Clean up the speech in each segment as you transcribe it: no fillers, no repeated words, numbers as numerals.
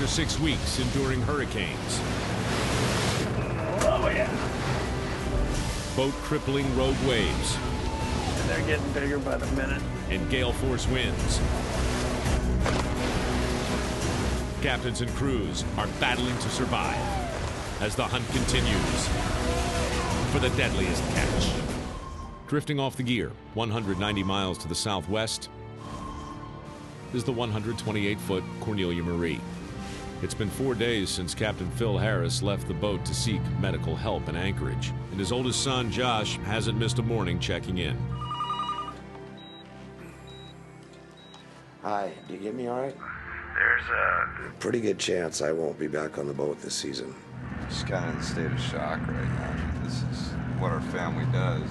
after 6 weeks enduring hurricanes. Oh, yeah. Boat crippling rogue waves. And they're getting bigger by the minute. And gale force winds. Captains and crews are battling to survive as the hunt continues for the deadliest catch. Drifting off the gear, 190 miles to the southwest, is the 128-foot Cornelia Marie. It's been 4 days since Captain Phil Harris left the boat to seek medical help in Anchorage, and his oldest son, Josh, hasn't missed a morning checking in. Hi, do you get me all right? There's a Pretty good chance I won't be back on the boat this season. Just kind of in a state of shock right now. This is what our family does.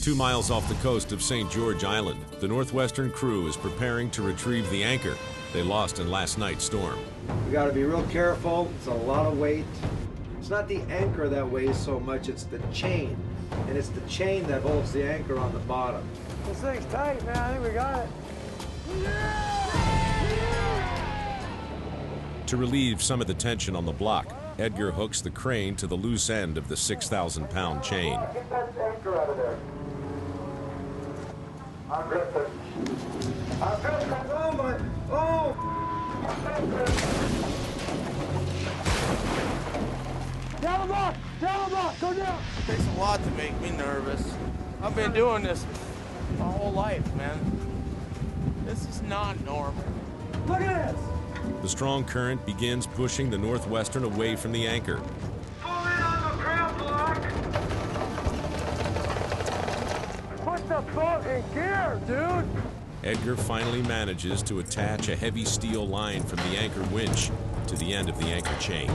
2 miles off the coast of St. George Island, the Northwestern crew is preparing to retrieve the anchor they lost in last night's storm. We gotta be real careful. It's a lot of weight. It's not the anchor that weighs so much, it's the chain. And it's the chain that holds the anchor on the bottom. This thing's tight, man. I think we got it. To relieve some of the tension on the block, Edgar hooks the crane to the loose end of the 6,000-pound chain. Get that anchor out of there. I'm drifting. I'm drifting. Oh my! Oh! Down the block! Down the block! Go down! It takes a lot to make me nervous. I've been doing this my whole life, man. This is not normal. Look at this! The strong current begins pushing the Northwestern away from the anchor. Pull in on the ground block. Put the boat in gear, dude! Edgar finally manages to attach a heavy steel line from the anchor winch to the end of the anchor chain.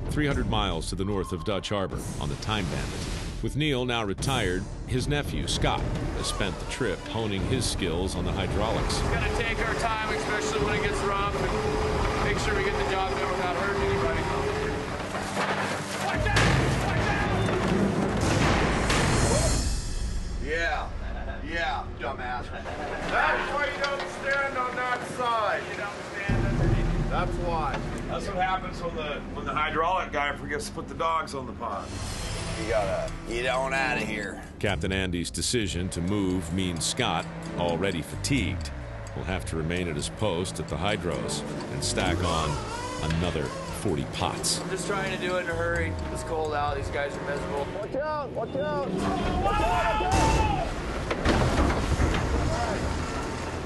300 miles to the north of Dutch Harbor on the Time Bandit. With Neil now retired, his nephew, Scott, has spent the trip honing his skills on the hydraulics. We gotta take our time, especially when it gets rough, and make sure we get the job done without hurting anybody. Watch out! Watch out! Yeah, dumbass. That's why you don't stand on that side. You don't stand underneath. That's why. That's what happens when the hydraulic guy forgets to put the dogs on the pond. You gotta get on out of here. Captain Andy's decision to move means Scott, already fatigued, will have to remain at his post at the hydros and stack on another 40 pots. I'm just trying to do it in a hurry. It's cold out. These guys are miserable. Watch out! Watch out!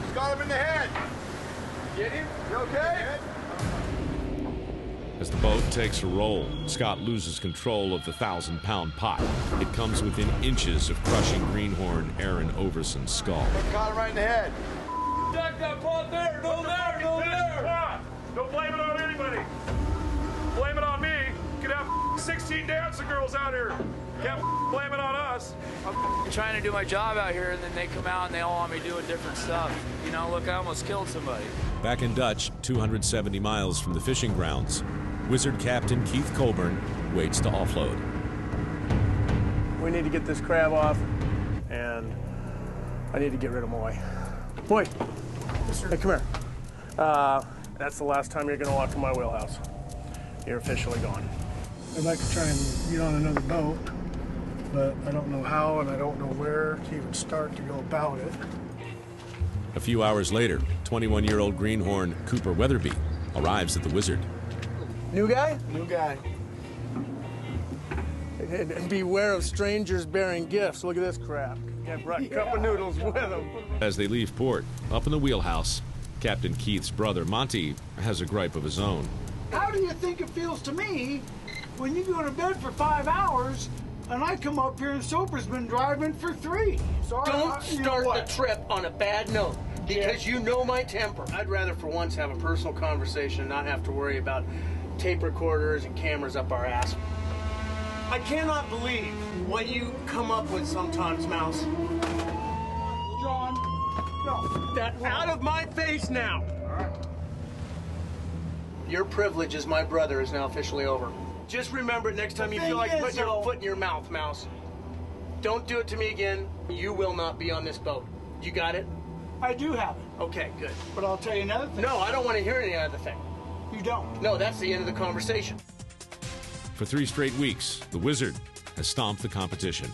He's got him in the head. Get him? You okay? As the boat takes a roll, Scott loses control of the 1,000-pound pot. It comes within inches of crushing greenhorn Aaron Overson's skull. Got him right in the head. Duck that pot there! Go there! Go there! Don't blame it on anybody. Blame it on me. You could have 16 dancing girls out here. Can't blame it on us. I'm trying to do my job out here, and then they come out and they all want me doing different stuff. You know, look, I almost killed somebody. Back in Dutch, 270 miles from the fishing grounds, Wizard Captain Keith Colburn waits to offload. We need to get this crab off, and I need to get rid of Moy. Boy, hey, come here. That's the last time you're gonna walk in my wheelhouse. You're officially gone. I'd like to try and get on another boat, but I don't know how and I don't know where to even start to go about it. A few hours later, 21-year-old greenhorn Cooper Weatherby arrives at the Wizard. New guy? New guy. And beware of strangers bearing gifts. Look at this crap. Yeah, brought a cup of noodles with him. As they leave port, up in the wheelhouse, Captain Keith's brother Monty has a gripe of his own. How do you think it feels to me when you go to bed for 5 hours and I come up here and Soper's been driving for 3? Sorry, Don't start the trip on a bad note, because you know my temper. I'd rather for once have a personal conversation and not have to worry about tape recorders and cameras up our ass. I cannot believe what you come up with sometimes, Mouse. John, no. That out of my face now. All right. Your privilege as my brother is now officially over. Just remember, next time you feel like putting your foot in your mouth, Mouse, don't do it to me again. You will not be on this boat. You got it? I do have it. Okay, good. But I'll tell you another thing. No, I don't want to hear any other thing. You don't. No, that's the end of the conversation. For 3 straight weeks, the Wizard has stomped the competition.